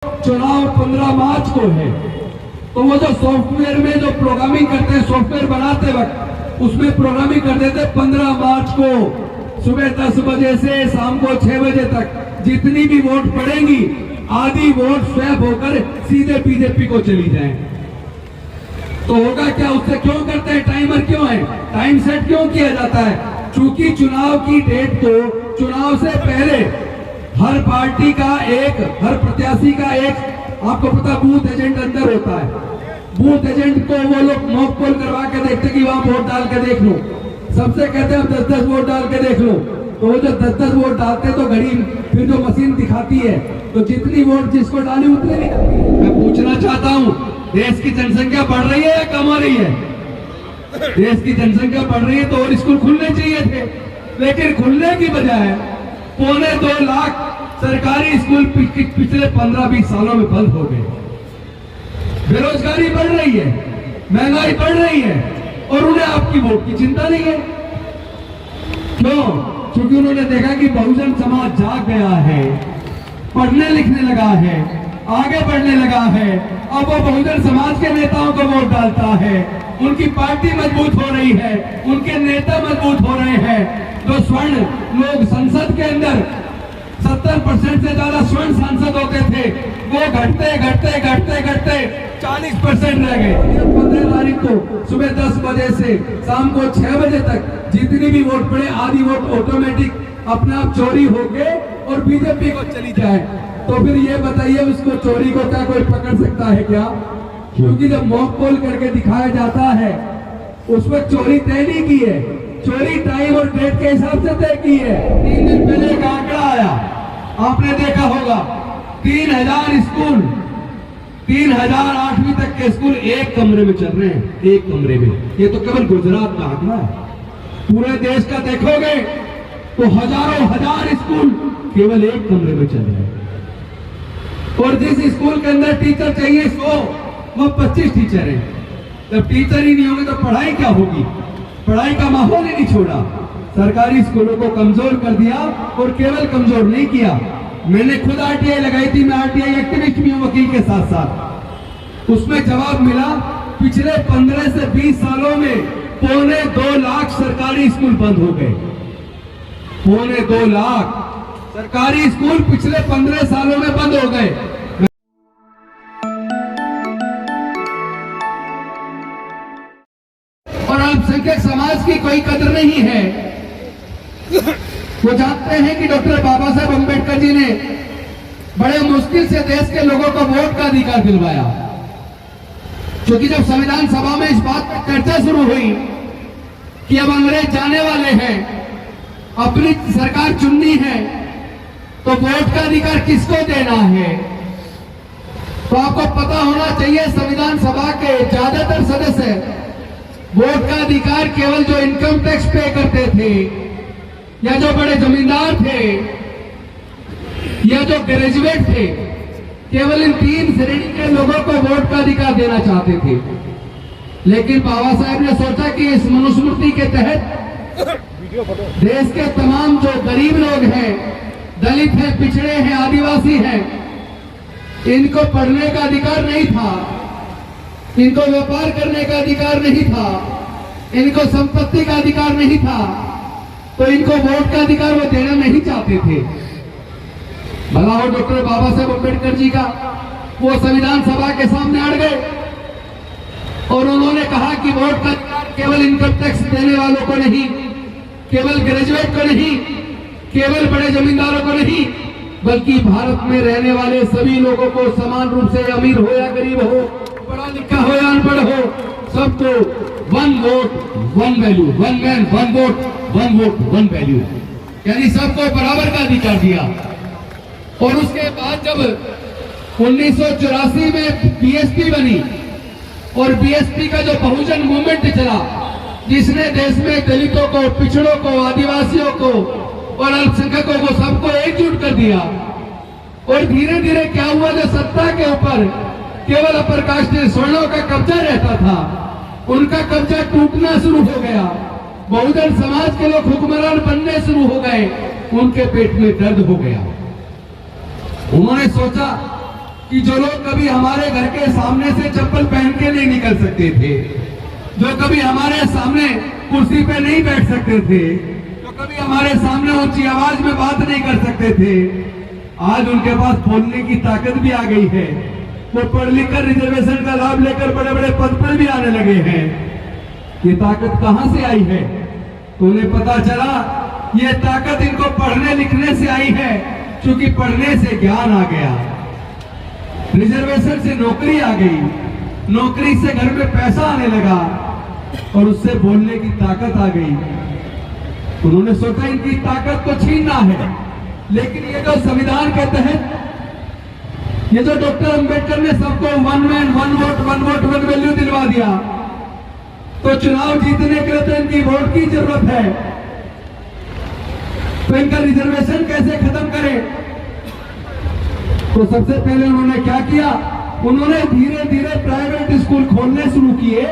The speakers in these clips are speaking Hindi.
चुनाव 15 मार्च को है, तो वो जो सॉफ्टवेयर में जो प्रोग्रामिंग करते हैं, सॉफ्टवेयर बनाते वक्त उसमें प्रोग्रामिंग कर देते 15 मार्च को सुबह 10 बजे से शाम को 6 बजे तक जितनी भी वोट पड़ेंगी आधी वोट स्वैप होकर सीधे बीजेपी को चली जाए। तो होगा क्या? उससे क्यों करते हैं? टाइमर क्यों है? टाइम सेट क्यों किया जाता है? चूंकि चुनाव की डेट को चुनाव से पहले हर पार्टी का एक, हर प्रत्याशी का एक, आपको पता बूथ एजेंट अंदर होता है। बूथ एजेंट को वो लोग मॉक पोल करवा के देखते कि वहां वोट डाल के देख लो। सबसे कहते हैं 10-10 वोट डाल के देख लो। तो वो जो 10-10 वोट डालते तो घड़ी फिर जो मशीन दिखाती है तो जितनी वोट जिसको डाली उतनी निकलती। मैं पूछना चाहता हूँ, देश की जनसंख्या बढ़ रही है या कम हो रही है? देश की जनसंख्या बढ़ रही है तो और स्कूल खुलने चाहिए थे, लेकिन खुलने की बजाय 1.25 लाख सरकारी स्कूल पिछले 15-20 सालों में बंद हो गए। बेरोजगारी बढ़ रही है, महंगाई बढ़ रही है और उन्हें आपकी वोट की चिंता नहीं है। क्यों? क्योंकि उन्होंने देखा कि बहुजन समाज जाग गया है, पढ़ने लिखने लगा है, आगे बढ़ने लगा है। अब वो बहुजन समाज के नेताओं को वोट डालता है, उनकी पार्टी मजबूत हो रही है, उनके नेता मजबूत हो रहे हैं। जो स्वर्ण लोग संसद के अंदर 70% से ज्यादा स्वर्ण सांसद होते थे, वो घटते घटते घटते घटते 40% रह गए। 15 तारीख को सुबह 10 बजे से शाम को 6 बजे तक जितनी भी वोट पड़े आधी वोट ऑटोमेटिक अपने आप चोरी होके और बीजेपी को चली जाए। तो फिर ये बताइए, उसको चोरी को क्या कोई पकड़ सकता है क्या? क्योंकि जब मॉक पोल करके दिखाया जाता है उसमें चोरी तय नहीं की है, चोरी टाइम और डेट के हिसाब से तय की है। 3 दिन पहले एक आंकड़ा आया, आपने देखा होगा, 3000 स्कूल, 3000 8वीं तक के स्कूल एक कमरे में चल रहे हैं, एक कमरे में। ये तो केवल गुजरात का आंकड़ा है। पूरे देश का देखोगे तो हजारों हजार स्कूल केवल एक कमरे में चल रहे हैं। और जिस स्कूल के अंदर टीचर चाहिए 100, वो 25 टीचर हैं। जब टीचर ही नहीं होंगे तो पढ़ाई क्या होगी? पढ़ाई का माहौल ही नहीं छोड़ा। सरकारी स्कूलों को कमजोर कर दिया और केवल कमजोर नहीं किया, मैंने खुद आरटीआई लगाई थी, मैं आरटीआई एक्टिविस्ट भी हूं वकील के साथ साथ। उसमें जवाब मिला पिछले 15 से 20 सालों में 2.25 लाख सरकारी स्कूल बंद हो गए। 2.25 लाख सरकारी स्कूल पिछले 15 सालों में बंद हो गए। और अल्पसंख्यक समाज की कोई कदर नहीं है। वो जानते हैं कि डॉक्टर बाबा साहेब अम्बेडकर जी ने बड़े मुश्किल से देश के लोगों को वोट का अधिकार दिलवाया। क्योंकि जब संविधान सभा में इस बात पर चर्चा शुरू हुई कि अब अंग्रेज जाने वाले हैं, अपनी सरकार चुननी है, तो वोट का अधिकार किसको देना है? तो आपको पता होना चाहिए संविधान सभा के ज्यादातर सदस्य वोट का अधिकार केवल जो इनकम टैक्स पे करते थे, या जो बड़े जमींदार थे, या जो ग्रेजुएट थे, केवल इन 3 श्रेणी के लोगों को वोट का अधिकार देना चाहते थे। लेकिन बाबा साहेब ने सोचा कि इस मनुस्मृति के तहत देश के तमाम जो गरीब लोग हैं, दलित हैं, पिछड़े हैं, आदिवासी हैं, इनको पढ़ने का अधिकार नहीं था, इनको व्यापार करने का अधिकार नहीं था, इनको संपत्ति का अधिकार नहीं था, तो इनको वोट का अधिकार वो देना नहीं चाहते थे। भला हो डॉक्टर बाबा साहेब अम्बेडकर जी का, वो संविधान सभा के सामने अड़ गए और उन्होंने कहा कि वोट का अधिकार केवल इनकम टैक्स देने वालों को नहीं, केवल ग्रेजुएट को नहीं, केवल बड़े जमींदारों को नहीं, बल्कि भारत में रहने वाले सभी लोगों को समान रूप से, अमीर हो या गरीब हो, पढ़ा लिखा हो या अनपढ़ हो, सबको 1 vote 1 value, 1 man 1 vote 1 vote 1 value, यानी सबको बराबर का अधिकार दिया। और उसके बाद जब 1984 में बीएसपी बनी और बीएसपी का जो बहुजन मूवमेंट चला, जिसने देश में दलितों को, पिछड़ों को, आदिवासियों को और अल्पसंख्यकों को सबको एकजुट कर दिया। और धीरे धीरे क्या हुआ, जो सत्ता के ऊपर केवल अपर कास्टीय स्वर्णों का कब्जा रहता था, उनका कब्जा टूटना शुरू हो गया। बहुजन समाज के लोग हुक्मरान बनने शुरू हो गए, उनके पेट में दर्द हो गया। उन्होंने सोचा कि जो लोग कभी हमारे घर के सामने से चप्पल पहन के नहीं निकल सकते थे, जो कभी हमारे सामने कुर्सी पे नहीं बैठ सकते थे, जो कभी हमारे सामने ऊंची आवाज में बात नहीं कर सकते थे, आज उनके पास बोलने की ताकत भी आ गई है। वो पढ़ लिख कर रिजर्वेशन का लाभ लेकर बड़े बड़े पद पर भी आने लगे हैं। ये ताकत कहां से आई है? तो उन्हें पता चला ये ताकत इनको पढ़ने लिखने से आई है, क्योंकि पढ़ने से ज्ञान आ गया, रिजर्वेशन से नौकरी आ गई, नौकरी से घर में पैसा आने लगा और उससे बोलने की ताकत आ गई। उन्होंने सोचा इनकी ताकत को छीनना है, लेकिन ये जो संविधान के तहत ये जो डॉक्टर अंबेडकर ने सबको 1 मैन 1 वोट 1 वोट 1 वैल्यू दिलवा दिया, तो चुनाव जीतने के लिए तो इनकी वोट की जरूरत है। तो इनका रिजर्वेशन कैसे खत्म करें? तो सबसे पहले उन्होंने क्या किया? उन्होंने धीरे धीरे प्राइवेट स्कूल खोलने शुरू किए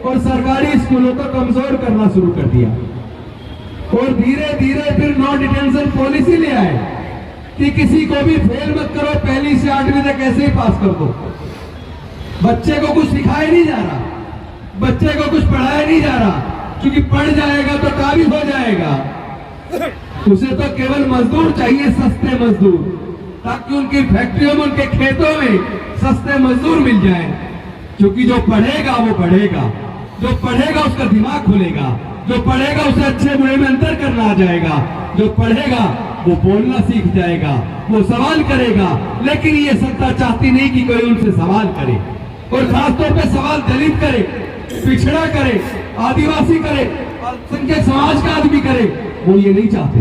और सरकारी स्कूलों को कमजोर करना शुरू कर दिया, और धीरे धीरे फिर नो डिटेंशन पॉलिसी ले आए कि किसी को भी फेल मत करो, पहली से 8वीं तक ऐसे ही पास कर दो। बच्चे को कुछ सिखाया नहीं जा रहा, बच्चे को कुछ पढ़ाया नहीं जा रहा, क्योंकि पढ़ जाएगा तो काबिल हो जाएगा। उसे तो केवल मजदूर चाहिए, सस्ते मजदूर, ताकि उनकी फैक्ट्रियों में, उनके खेतों में सस्ते मजदूर मिल जाए। क्योंकि जो पढ़ेगा वो बढ़ेगा, जो पढ़ेगा उसका दिमाग खुलेगा, जो पढ़ेगा उसे अच्छे बुरे में अंतर करना आ जाएगा, जो पढ़ेगा वो बोलना सीख जाएगा, वो सवाल करेगा। लेकिन ये सत्ता चाहती नहीं कि कोई उनसे सवाल करे, और खासतौर पे सवाल दलित करे, पिछड़ा करे, आदिवासी करे, अल्पसंख्यक समाज का आदमी करे। वो ये नहीं चाहते,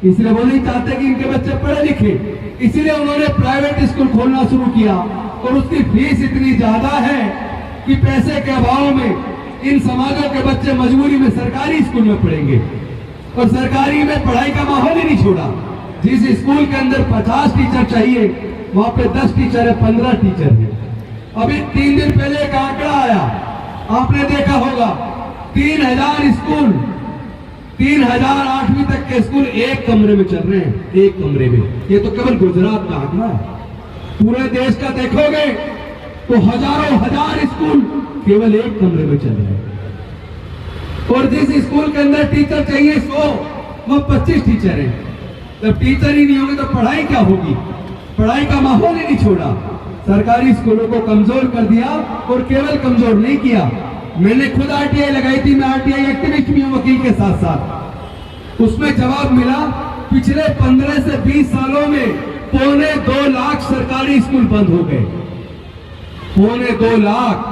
इसलिए वो नहीं चाहते कि इनके बच्चे पढ़े लिखे। इसीलिए उन्होंने प्राइवेट स्कूल खोलना शुरू किया, और उसकी फीस इतनी ज्यादा है कि पैसे के अभाव में इन समाजों के बच्चे मजबूरी में सरकारी स्कूल में पढ़ेंगे, और सरकारी में पढ़ाई का माहौल ही नहीं छोड़ा। जिस स्कूल के अंदर 50 टीचर चाहिए, वहां पे 10 टीचर है, 15 टीचर है। अभी 3 दिन पहले एक आंकड़ा आया, आपने देखा होगा, 3000 स्कूल, 3000 8वीं तक के स्कूल एक कमरे में चल रहे हैं, एक कमरे में। ये तो केवल गुजरात का आंकड़ा है। पूरे देश का देखोगे तो हजारों हजार स्कूल केवल एक कमरे में चल रहे हैं, और जिस स्कूल के अंदर टीचर चाहिए 100, वो 25 टीचर हैं। जब टीचर ही नहीं होंगे तो पढ़ाई क्या होगी? पढ़ाई का माहौल ही नहीं छोड़ा, सरकारी स्कूलों को कमजोर कर दिया। और केवल कमजोर नहीं किया, मैंने खुद आरटीआई लगाई थी, मैं आरटीआई एक्टिविस्ट भी हूं वकील के साथ साथ। उसमें जवाब मिला, पिछले 15 से 20 सालों में 2.25 लाख सरकारी स्कूल बंद हो गए। 2.25 लाख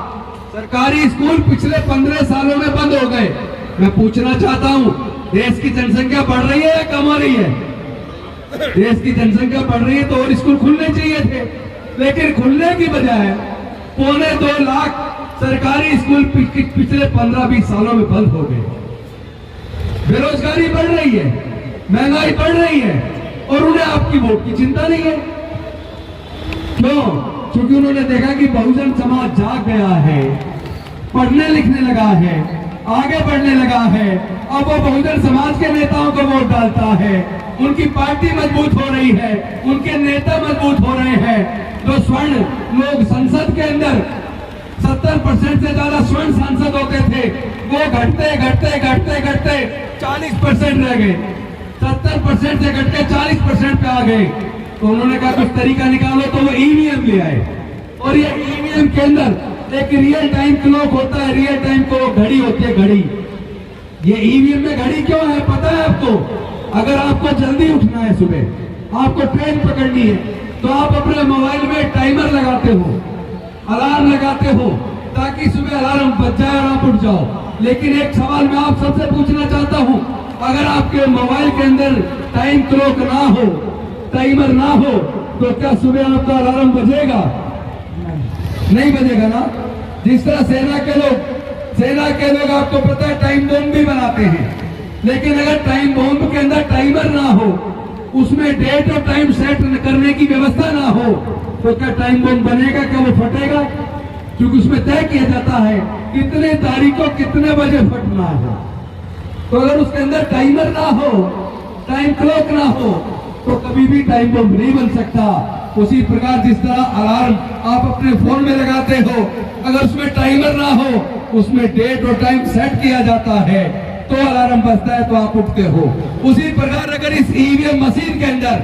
सरकारी स्कूल पिछले 15 सालों में बंद हो गए। मैं पूछना चाहता हूं, देश की जनसंख्या बढ़ रही है या कम हो रही है? देश की जनसंख्या बढ़ रही है तो और स्कूल खुलने चाहिए थे, लेकिन खुलने की बजाय 2.25 लाख सरकारी स्कूल पिछले 15-20 सालों में बंद हो गए। बेरोजगारी बढ़ रही है, महंगाई बढ़ रही है, और उन्हें आपकी वोट की चिंता नहीं है। क्यों? क्योंकि उन्होंने देखा कि बहुजन समाज जाग गया है, पढ़ने लिखने लगा है, आगे बढ़ने लगा है। अब वो बहुजन समाज के नेताओं को वोट डालता है, उनकी पार्टी मजबूत हो रही है, उनके नेता मजबूत हो रहे हैं। जो स्वर्ण लोग संसद के अंदर 70% से ज्यादा स्वर्ण सांसद होते थे, वो घटते घटते घटते घटते 40% रह गए, 70% से घट के 40% पे आ गए। तो उन्होंने कहा कुछ तरीका निकालो, तो वो ईवीएम ले आए, और ये ईवीएम के अंदर एक रियल टाइम क्लॉक होता है, रियल टाइम को घड़ी होती है, घड़ी। ये ईवीएम में घड़ी क्यों है पता है आपको? अगर आपको जल्दी उठना है, सुबह आपको ट्रेन पकड़नी है, तो आप अपने मोबाइल में टाइमर लगाते हो, अलार्म लगाते हो, ताकि सुबह अलार्म बज जाए और आप उठ जाओ। लेकिन एक सवाल मैं आप सबसे पूछना चाहता हूं, अगर आपके मोबाइल के अंदर टाइम क्लॉक ना हो, टाइमर ना हो, तो क्या सुबह आपका अलार्म बजेगा? नहीं बजेगा ना। जिस तरह सेना के लोग आपको पता है टाइम बॉम्ब भी बनाते हैं, लेकिन अगर टाइम बॉम्ब के अंदर टाइमर ना हो, उसमें डेट और टाइम सेट करने की व्यवस्था ना हो, तो क्या टाइम बॉम्ब बनेगा? क्या वो फटेगा? क्योंकि उसमें तय किया जाता है कितने तारीख को कितने बजे फटना है। तो अगर उसके अंदर टाइमर ना हो, टाइम क्लॉक ना हो, तो कभी भी टाइम बम नहीं बन सकता। उसी प्रकार जिस तरह अलार्म आप अपने फोन में लगाते हो, अगर उसमें टाइमर ना हो, उसमें डेट और टाइम सेट किया जाता है तो अलार्म बजता है तो आप उठते हो। उसी प्रकार अगर इस ईवीएम मशीन के अंदर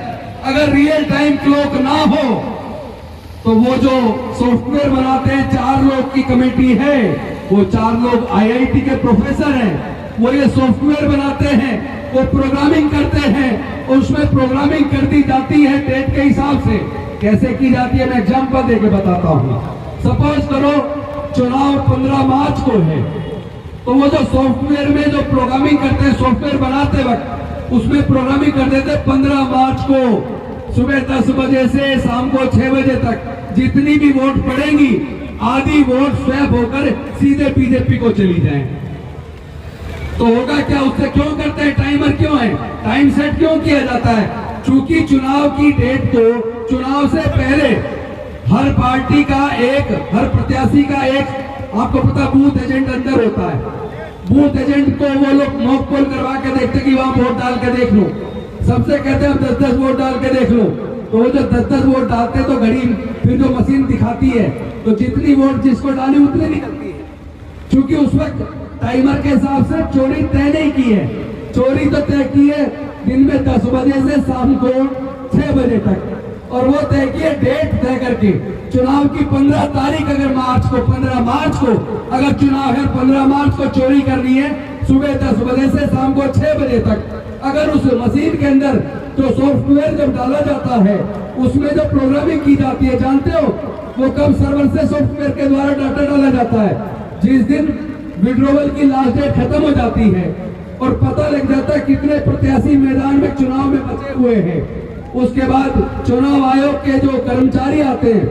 अगर रियल टाइम क्लॉक ना हो तो वो जो सॉफ्टवेयर बनाते हैं, 4 लोग की कमेटी है, वो 4 लोग आईआईटी के प्रोफेसर हैं, वो ये सॉफ्टवेयर बनाते हैं, वो प्रोग्रामिंग करते हैं और उसमें प्रोग्रामिंग कर दी जाती है डेट के हिसाब से। कैसे की जाती है मैं एग्जांपल देके बताता हूँ। सपोज करो चुनाव 15 मार्च को है, तो वो जो सॉफ्टवेयर में जो प्रोग्रामिंग करते हैं, सॉफ्टवेयर बनाते वक्त उसमें प्रोग्रामिंग कर देते 15 मार्च को सुबह 10 बजे से शाम को 6 बजे तक जितनी भी वोट पड़ेंगी, आधी वोट स्वैप होकर सीधे बीजेपी को चली जाए। तो होगा क्या, उससे क्यों करते हैं, टाइमर क्यों है, टाइम सेट क्यों किया जाता है? चूंकि चुनाव की डेट को चुनाव से पहले हर पार्टी का एक, हर प्रत्याशी का एक, आपको पता बूथ एजेंट अंदर होता है। बूथ एजेंट को वो लोग मॉक पोल करवा के देखते कि वहां वोट डाल के देख लो, सबसे कहते हैं 10-10 वोट डाल के देख लो। तो वो जो 10-10 वोट डालते तो घड़ी फिर जो मशीन दिखाती है तो जितनी वोट जिसको डाली उतनी निकलती है। क्योंकि उस वक्त टाइमर के हिसाब से चोरी तय नहीं की है, चोरी तो तय की है दिन में 10 बजे से शाम को 6 बजे तक, और वो तय की है डेट तय करके चुनाव की 15 तारीख, अगर मार्च को 15 मार्च को अगर चुनाव है, 15 मार्च को चोरी करनी है सुबह 10 बजे से शाम को 6 बजे तक। अगर उस मशीन के अंदर जो सॉफ्टवेयर जब डाला जाता है उसमें जो प्रोग्रामिंग की जाती है, जानते हो वो कब सर्वर से सॉफ्टवेयर के द्वारा डाटा डाला जाता है? जिस दिन विड्रॉवल की लास्ट डेट खत्म हो जाती है और पता लग जाता है कितने प्रत्याशी मैदान में चुनाव में बचे हुए हैं। उसके बाद चुनाव आयोग के जो कर्मचारी आते हैं,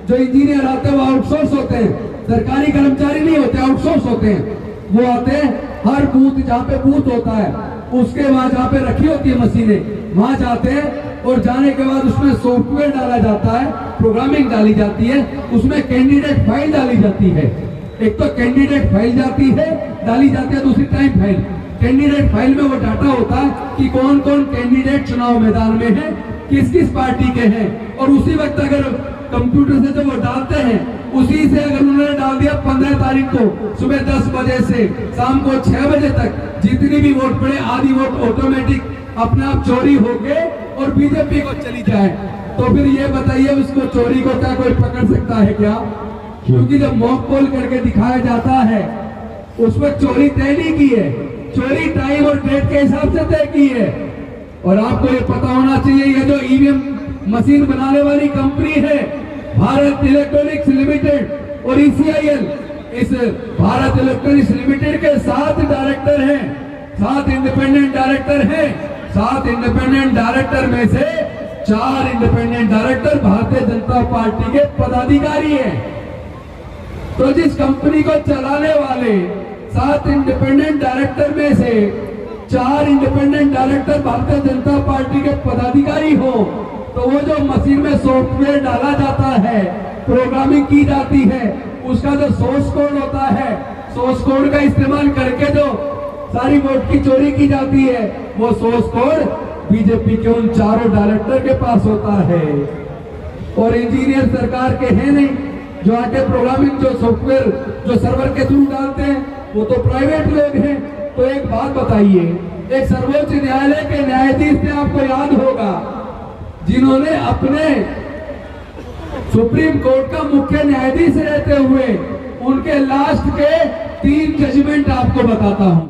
जो इंजीनियर आते हैं, वो आउटसोर्स होते हैं, सरकारी कर्मचारी नहीं होते, आउटसोर्स होते हैं। वो आते हैं हर बूथ, जहाँ पे बूथ होता है उसके वहां जहाँ पे रखी होती है मशीनें, वहां जाते हैं और जाने के बाद उसमें सॉफ्टवेयर डाला जाता है, प्रोग्रामिंग डाली जाती है, उसमें कैंडिडेट फाइल डाली जाती है। एक तो कैंडिडेट फाइल डाली जाती है, दूसरी टाइम फाइल। कैंडिडेट फाइल में वो डाटा होता है कि कौन कौन कैंडिडेट चुनाव मैदान में है, किस किस पार्टी के हैं, और उसी वक्त अगर कंप्यूटर से जब वो डालते हैं, उसी से अगर उन्होंने डाल दिया 15 तारीख को सुबह 10 बजे से शाम को 6 बजे तक जितनी भी वोट पड़े, आधी वोट ऑटोमेटिक अपने आप चोरी होके और बीजेपी को चली जाए। तो फिर ये बताइए उसको चोरी को क्या कोई पकड़ सकता है क्या? क्योंकि जब मॉक पोल करके दिखाया जाता है उस पर चोरी तय नहीं की है, चोरी टाइम और डेट के हिसाब से तय की है। और आपको ये पता होना चाहिए, ये जो ईवीएम मशीन बनाने वाली कंपनी है भारत इलेक्ट्रॉनिक्स लिमिटेड और ECIL, इस भारत इलेक्ट्रॉनिक्स लिमिटेड के 7 डायरेक्टर हैं, 7 इंडिपेंडेंट डायरेक्टर हैं। 7 इंडिपेंडेंट डायरेक्टर में से 4 independent director Bharatiya Janata party के पदाधिकारी हैं। तो जिस कंपनी को चलाने वाले 7 इंडिपेंडेंट डायरेक्टर में से 4 independent director Bharatiya Janata party के पदाधिकारी हो, तो वो जो मशीन में सॉफ्टवेयर डाला जाता है, प्रोग्रामिंग की जाती है, उसका जो सोर्स कोड होता है, सोर्स कोड का इस्तेमाल करके जो सारी वोट की चोरी की जाती है, वो सोर्स कोड बीजेपी के उन 4 डायरेक्टर के पास होता है। और इंजीनियर सर्कार के हैं नहीं, जो आके प्रोग्रामिंग जो सॉफ्टवेयर जो सर्वर के थ्रू डालते हैं, वो तो प्राइवेट लोग हैं। तो एक बात बताइए, एक सर्वोच्च न्यायालय के न्यायाधीश थे, आपको याद होगा, जिन्होंने अपने सुप्रीम कोर्ट का मुख्य न्यायाधीश रहते हुए उनके लास्ट के 3 जजमेंट आपको बताता हूं।